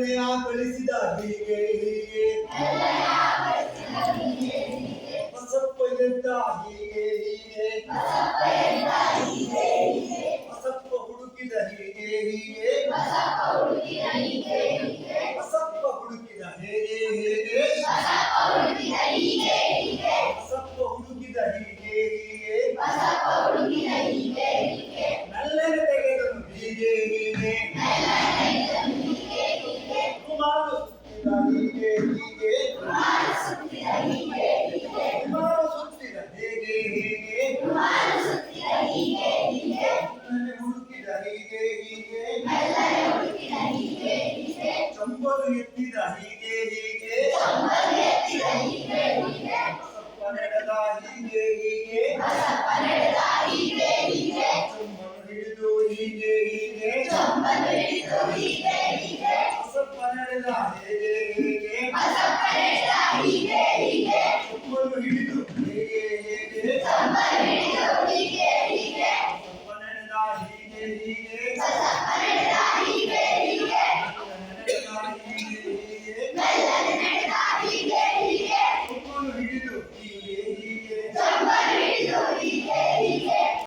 ಮೆಲ್ಲನೆ ಆಕಳಿಸಿದ ಹೀಗೆ ಹೀಗೆ ಬಸಪ್ಪ ಎದ್ದ ಹೀಗೆ ಹೀಗೆ ಬಸಪ್ಪ ಹುಡುಕಿದ ಹೀಗೆ ಹೀಗೆ ಬಸಪ್ಪ ಹುಡುಕಿದ ಹೇಗೆ ಹೇಗೆ ಬಸಪ್ಪ ಹುಡುಕಿದ ಹೀಗೆ ಹೀಗೆ ಮೆಲ್ಲನೆ ತೆಗೆದನು ಹೀಗೆ ಹೀಗೆ ಕುಮಾರು ಸುತ್ತಿದ ಹೀಗೆ ಹೀಗೆ ಕುಮಾರು ಸುತ್ತಿದ ಹೇಗೆ ಹೀಗೆ ಮೆಲ್ಲನೆ ಹುಡುಕಿದ ಹೀಗೆ ಹೀಗೆ ಚಂಬಲು ಎತ್ತಿದ ಹೀಗೆ ಹೀಗೆ ಬಸಪ್ಪ ನಡೆದ ಹೀಗೆ ಹೀಗೆ ಚಂಬಲು ಹಿಡಿದು ಹೀಗೆ ಹೀಗೆ ಬಸಪ್ಪ ನಡೆದ ಹೇಗೆ ಹೀಗೆ ಚಂಬಲು ಹಿಡಿದು ಹೇಗೆ